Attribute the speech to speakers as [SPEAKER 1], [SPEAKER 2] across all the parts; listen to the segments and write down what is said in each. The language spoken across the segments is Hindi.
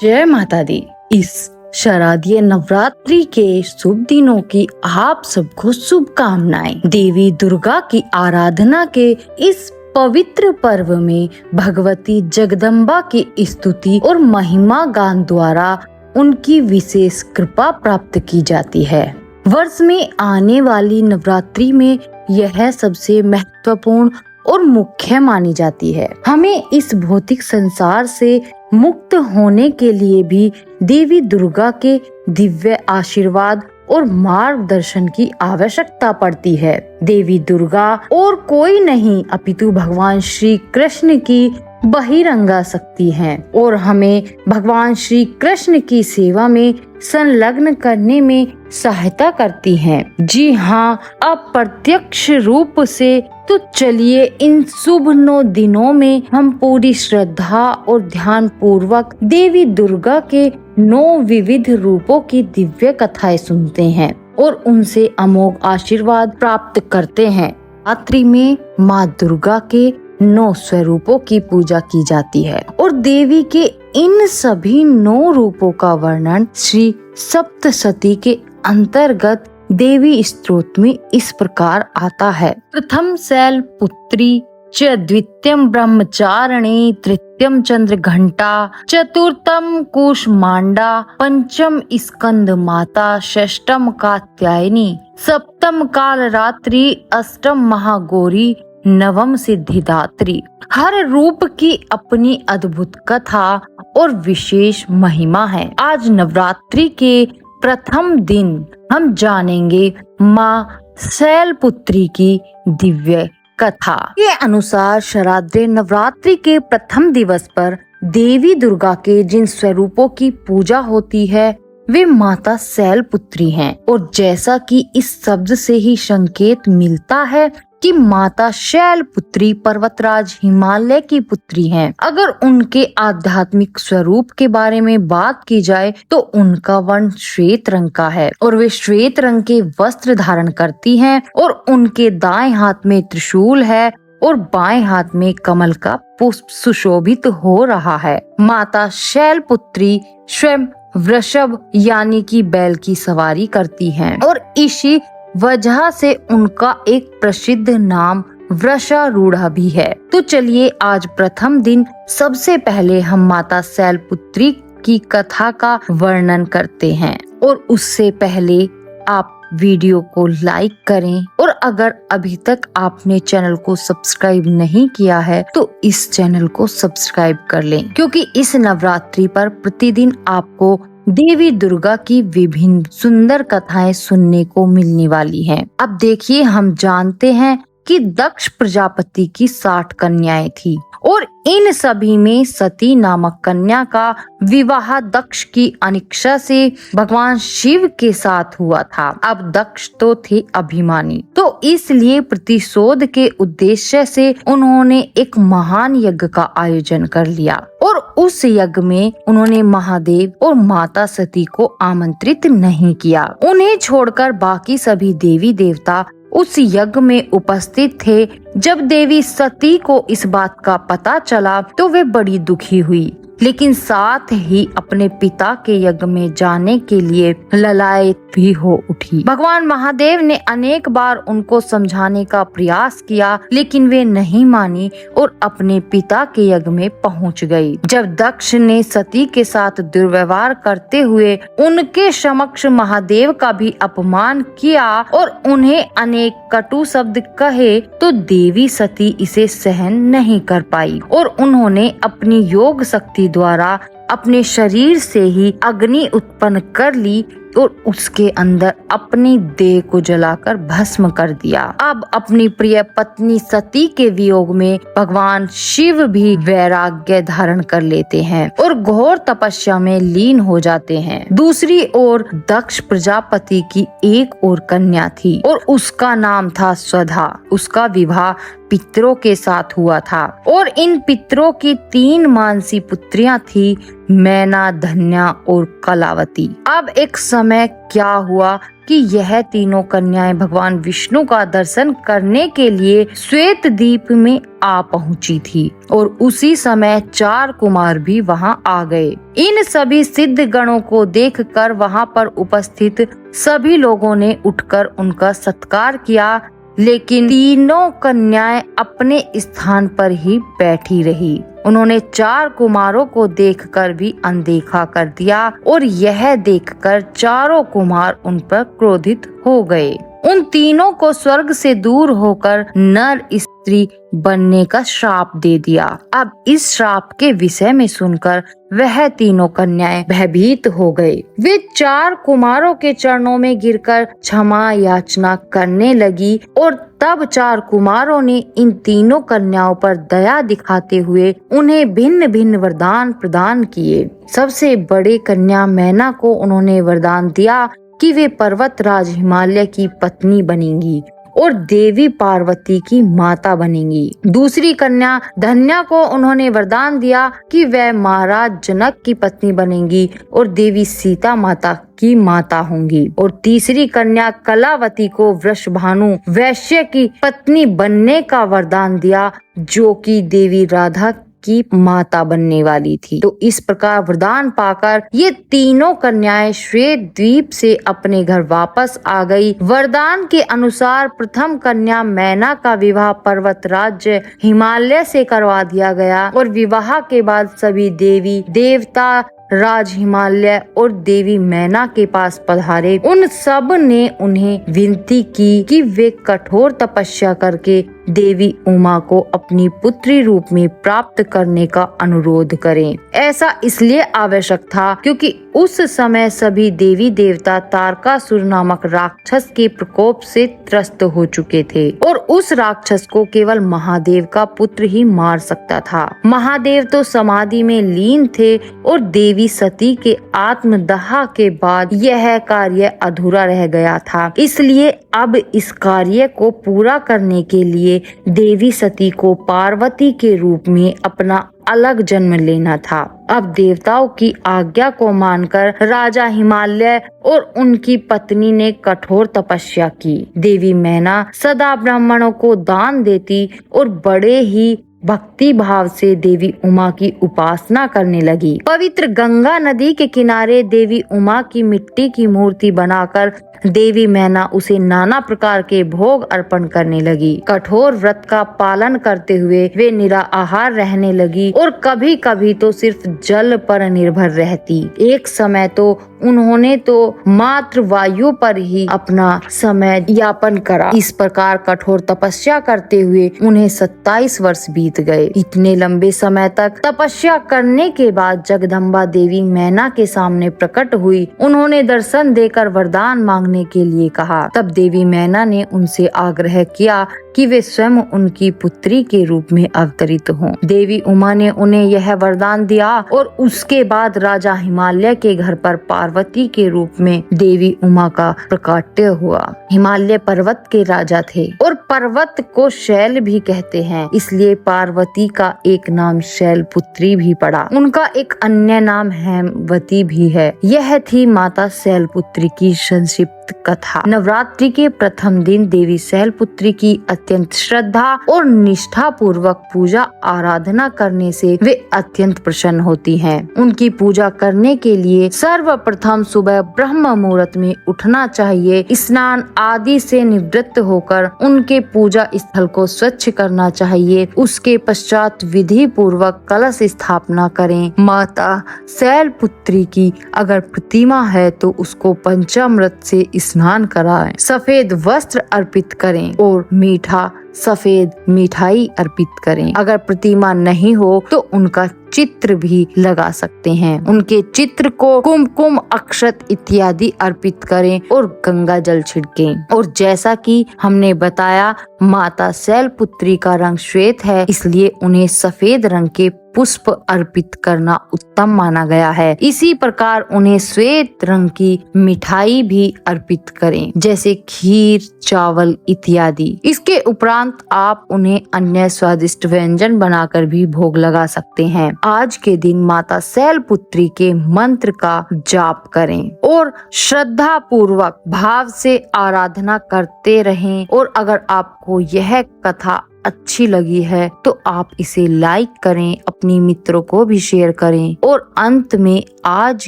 [SPEAKER 1] जय माता दी। इस शारदीय नवरात्रि के शुभ दिनों की आप सबको शुभकामनाएं। देवी दुर्गा की आराधना के इस पवित्र पर्व में भगवती जगदम्बा की स्तुति और महिमा गान द्वारा उनकी विशेष कृपा प्राप्त की जाती है। वर्ष में आने वाली नवरात्रि में यह सबसे महत्वपूर्ण और मुख्य मानी जाती है। हमें इस भौतिक संसार से मुक्त होने के लिए भी देवी दुर्गा के दिव्य आशीर्वाद और मार्गदर्शन की आवश्यकता पड़ती है। देवी दुर्गा और कोई नहीं अपितु भगवान श्री कृष्ण की बहिरंगा शक्ति हैं और हमें भगवान श्री कृष्ण की सेवा में संलग्न करने में सहायता करती हैं। जी हाँ, अप्रत्यक्ष रूप से। तो चलिए इन शुभ 9 दिनों में हम पूरी श्रद्धा और ध्यान पूर्वक देवी दुर्गा के 9 विविध रूपों की दिव्य कथाएं सुनते हैं और उनसे अमोघ आशीर्वाद प्राप्त करते हैं। रात्रि में माँ दुर्गा के 9 स्वरूपों की पूजा की जाती है और देवी के इन सभी 9 रूपों का वर्णन श्री सप्तशती के अंतर्गत देवी स्तोत्र में इस प्रकार आता है। प्रथम शैल पुत्री च, द्वितीयम ब्रह्मचारिणी, तृतीयम चंद्र घंटा, चतुर्थम कूष्मांडा, पंचम स्कंद माता, षष्टम कात्यायनी, सप्तम काल रात्रि, अष्टम महागौरी, नवम सिद्धिदात्री। हर रूप की अपनी अद्भुत कथा और विशेष महिमा है। आज नवरात्रि के प्रथम दिन हम जानेंगे माँ शैलपुत्री की दिव्य कथा के अनुसार शारदीय नवरात्रि के प्रथम दिवस पर देवी दुर्गा के जिन स्वरूपों की पूजा होती है वे माता शैलपुत्री हैं और जैसा कि इस शब्द से ही संकेत मिलता है कि माता शैलपुत्री पर्वतराज हिमालय की पुत्री हैं। अगर उनके आध्यात्मिक स्वरूप के बारे में बात की जाए तो उनका वर्ण श्वेत रंग का है और वे श्वेत रंग के वस्त्र धारण करती हैं और उनके दाएं हाथ में त्रिशूल है और बाएं हाथ में कमल का पुष्प सुशोभित हो रहा है। माता शैलपुत्री स्वयं वृषभ यानी कि बैल की सवारी करती हैं और इसी वजह से उनका एक प्रसिद्ध नाम वृषारूढ़ा भी है। तो चलिए आज प्रथम दिन सबसे पहले हम माता शैलपुत्री की कथा का वर्णन करते हैं और उससे पहले आप वीडियो को लाइक करें और अगर अभी तक आपने चैनल को सब्सक्राइब नहीं किया है तो इस चैनल को सब्सक्राइब कर लें, क्योंकि इस नवरात्रि पर प्रतिदिन आपको देवी दुर्गा की विभिन्न सुंदर कथाएं सुनने को मिलने वाली हैं। अब देखिए, हम जानते हैं कि दक्ष प्रजापति की 60 कन्याएं थी और इन सभी में सती नामक कन्या का विवाह दक्ष की अनिक्षा से भगवान शिव के साथ हुआ था। अब दक्ष तो थे अभिमानी, तो इसलिए प्रतिशोध के उद्देश्य से उन्होंने एक महान यज्ञ का आयोजन कर लिया और उस यज्ञ में उन्होंने महादेव और माता सती को आमंत्रित नहीं किया। उन्हें छोड़कर बाकी सभी देवी देवता उस यज्ञ में उपस्थित थे। जब देवी सती को इस बात का पता चला तो वे बड़ी दुखी हुई, लेकिन साथ ही अपने पिता के यज्ञ में जाने के लिए ललायत भी हो उठी। भगवान महादेव ने अनेक बार उनको समझाने का प्रयास किया, लेकिन वे नहीं मानी और अपने पिता के यज्ञ में पहुंच गई। जब दक्ष ने सती के साथ दुर्व्यवहार करते हुए उनके समक्ष महादेव का भी अपमान किया और उन्हें अनेक कटु शब्द कहे तो देवी सती इसे सहन नहीं कर पाई और उन्होंने अपनी योग शक्ति द्वारा अपने शरीर से ही अग्नि उत्पन्न कर ली और उसके अंदर अपनी देह को जलाकर भस्म कर दिया। अब अपनी प्रिय पत्नी सती के वियोग में भगवान शिव भी वैराग्य धारण कर लेते हैं और घोर तपस्या में लीन हो जाते हैं। दूसरी ओर दक्ष प्रजापति की एक और कन्या थी और उसका नाम था स्वधा। उसका विवाह पितरों के साथ हुआ था और इन पितरों की 3 मानसी पुत्रियां थी मैना, धन्या और कलावती। अब एक समय क्या हुआ कि यह तीनों कन्याएं भगवान विष्णु का दर्शन करने के लिए श्वेत द्वीप में आ पहुंची थी और उसी समय 4 कुमार भी वहां आ गए। इन सभी सिद्ध गणों को देखकर वहां पर उपस्थित सभी लोगों ने उठकर उनका सत्कार किया, लेकिन तीनों कन्याएं अपने स्थान पर ही बैठी रही। उन्होंने 4 कुमारों को देखकर भी अनदेखा कर दिया और यह देखकर चारों कुमार उन पर क्रोधित हो गए। उन तीनों को स्वर्ग से दूर होकर नर स्त्री बनने का श्राप दे दिया। अब इस श्राप के विषय में सुनकर वह तीनों कन्याएं भयभीत हो गए। वे 4 कुमारों के चरणों में गिरकर क्षमा याचना करने लगी और तब 4 कुमारों ने इन तीनों कन्याओं पर दया दिखाते हुए उन्हें भिन्न भिन्न वरदान प्रदान किए। सबसे बड़े कन्या मैना को उन्होंने वरदान दिया कि वे पर्वत राज हिमालय की पत्नी बनेंगी और देवी पार्वती की माता बनेंगी। दूसरी कन्या धन्या को उन्होंने वरदान दिया कि वह महाराज जनक की पत्नी बनेंगी और देवी सीता माता की माता होंगी। और तीसरी कन्या कलावती को वृषभानु वैश्य की पत्नी बनने का वरदान दिया, जो कि देवी राधा की माता बनने वाली थी। तो इस प्रकार वरदान पाकर ये तीनों कन्याएं श्वेत द्वीप से अपने घर वापस आ गई। वरदान के अनुसार प्रथम कन्या मैना का विवाह पर्वत राज्य हिमालय से करवा दिया गया और विवाह के बाद सभी देवी देवता राज हिमालय और देवी मैना के पास पधारे। उन सब ने उन्हें विनती की कि वे कठोर तपस्या करके देवी उमा को अपनी पुत्री रूप में प्राप्त करने का अनुरोध करें। ऐसा इसलिए आवश्यक था क्योंकि उस समय सभी देवी देवता तारकासुर नामक राक्षस के प्रकोप से त्रस्त हो चुके थे और उस राक्षस को केवल महादेव का पुत्र ही मार सकता था। महादेव तो समाधि में लीन थे और देवी सती के आत्मदाह के बाद यह कार्य अधूरा रह गया था। इसलिए अब इस कार्य को पूरा करने के लिए देवी सती को पार्वती के रूप में अपना अलग जन्म लेना था। अब देवताओं की आज्ञा को मानकर राजा हिमालय और उनकी पत्नी ने कठोर तपस्या की। देवी मैना सदा ब्राह्मणों को दान देती और बड़े ही भक्ति भाव से देवी उमा की उपासना करने लगी। पवित्र गंगा नदी के किनारे देवी उमा की मिट्टी की मूर्ति बनाकर देवी मैना उसे नाना प्रकार के भोग अर्पण करने लगी। कठोर व्रत का पालन करते हुए वे निराहार रहने लगी और कभी कभी तो सिर्फ जल पर निर्भर रहती। एक समय तो उन्होंने तो मात्र वायु पर ही अपना समय यापन करा। इस प्रकार कठोर तपस्या करते हुए उन्हें 27 वर्ष बीत गए। इतने लंबे समय तक तपस्या करने के बाद जगदम्बा देवी मैना के सामने प्रकट हुई। उन्होंने दर्शन देकर वरदान मांगने के लिए कहा। तब देवी मैना ने उनसे आग्रह किया कि वे स्वयं उनकी पुत्री के रूप में अवतरित हों। देवी उमा ने उन्हें यह वरदान दिया और उसके बाद राजा हिमालय के घर पर पार्वती के रूप में देवी उमा का प्रकाट्य हुआ। हिमालय पर्वत के राजा थे और पर्वत को शैल भी कहते हैं, इसलिए पार्वती का एक नाम शैलपुत्री भी पड़ा। उनका एक अन्य नाम हेमवती भी है। यह थी माता शैलपुत्री की संक्षिप्त कथा। नवरात्रि के प्रथम दिन देवी शैलपुत्री की अत्यंत श्रद्धा और निष्ठा पूर्वक पूजा आराधना करने से वे अत्यंत प्रसन्न होती हैं। उनकी पूजा करने के लिए सर्वप्रथम सुबह ब्रह्म मुहूर्त में उठना चाहिए। स्नान आदि से निवृत्त होकर उनके पूजा स्थल को स्वच्छ करना चाहिए। उसके पश्चात विधि पूर्वक कलश स्थापना करें। माता शैलपुत्री की अगर प्रतिमा है तो उसको पंचामृत से स्नान कराएं। सफेद वस्त्र अर्पित करें और मीठा सफेद मिठाई अर्पित करें। अगर प्रतिमा नहीं हो तो उनका चित्र भी लगा सकते हैं। उनके चित्र को कुमकुम अक्षत इत्यादि अर्पित करें और गंगा जल छिड़कें। और जैसा कि हमने बताया माता शैलपुत्री का रंग श्वेत है, इसलिए उन्हें सफेद रंग के पुष्प अर्पित करना उत्तम माना गया है। इसी प्रकार उन्हें श्वेत रंग की मिठाई भी अर्पित करें, जैसे खीर, चावल इत्यादि। इसके उपरांत आप उन्हें अन्य स्वादिष्ट व्यंजन बनाकर भी भोग लगा सकते हैं। आज के दिन माता शैलपुत्री के मंत्र का जाप करें और श्रद्धा पूर्वक भाव से आराधना करते रहें। और अगर आपको यह कथा अच्छी लगी है तो आप इसे लाइक करें, अपनी मित्रों को भी शेयर करें। और अंत में आज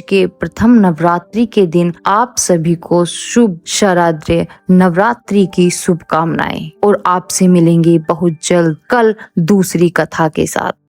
[SPEAKER 1] के प्रथम नवरात्रि के दिन आप सभी को शुभ शारदीय नवरात्रि की शुभकामनाएं। और आपसे मिलेंगे बहुत जल्द कल दूसरी कथा के साथ।